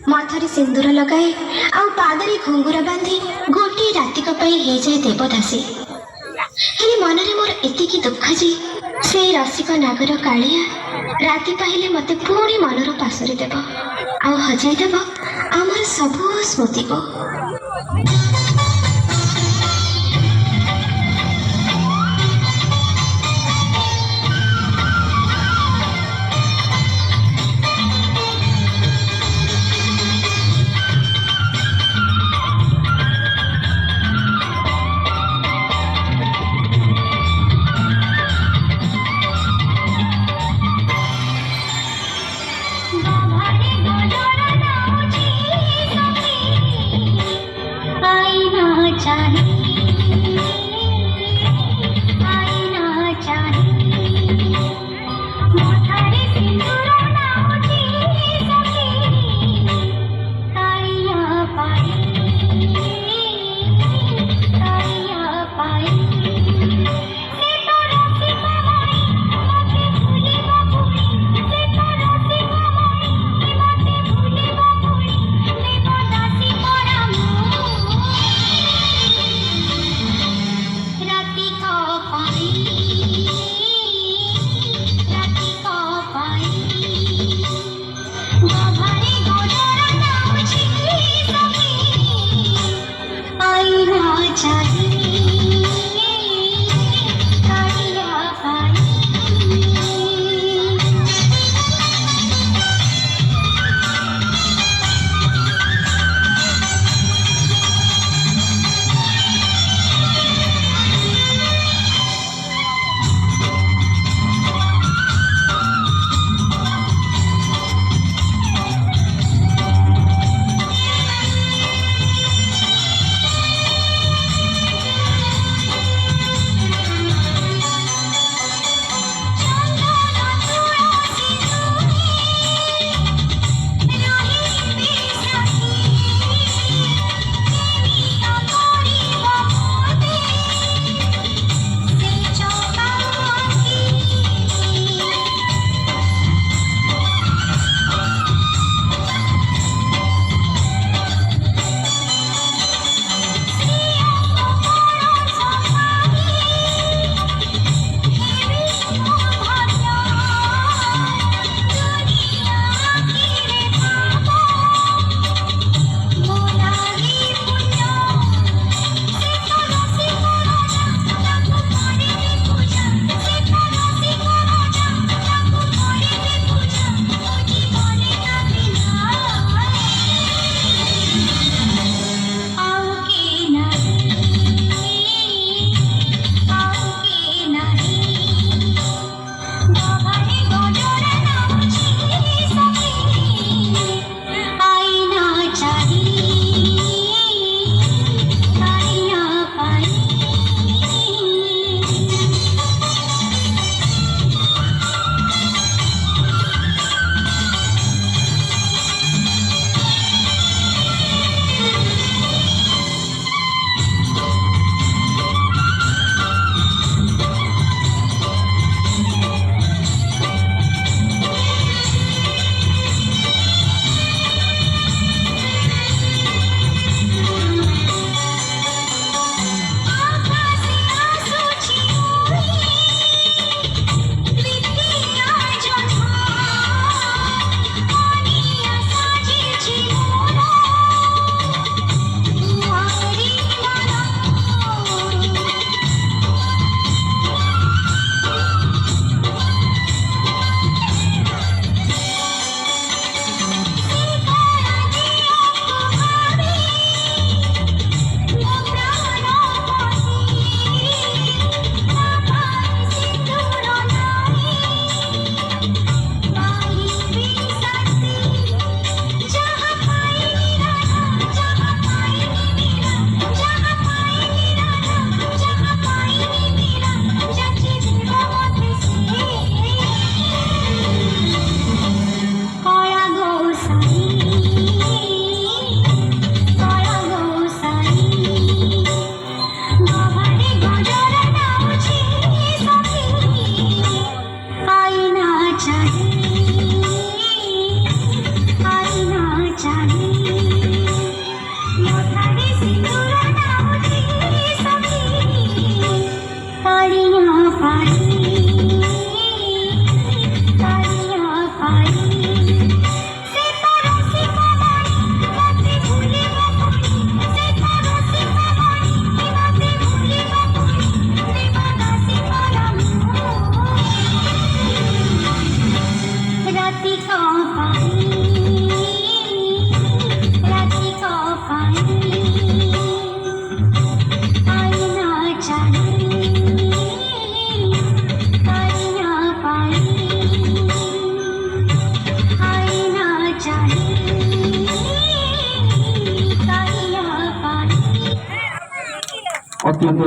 मथरे सिंदूर लगाए आउ पादरे घुंगुर बांधी गोटे रातिक हो जाए देवदासी। हेले मनरे मोर एतिकी दुख जे से रसिक नागर कालिया राति पाइले मते पुणी मनर पासरे देव आउ हजाई देव आमर सबु स्मृति को। I know. चाहिए मोठारे सिंदूर नावती सखी काळिया पाई से तारा सिपाही मते भूले बापुरी से तारा सिपाही मते भूले बापुरी देवाना सिपाला राती का पाई राती का पाई आईना चाहिए आईना पाई आईना चाहिए आईना पाई অত্যন্ত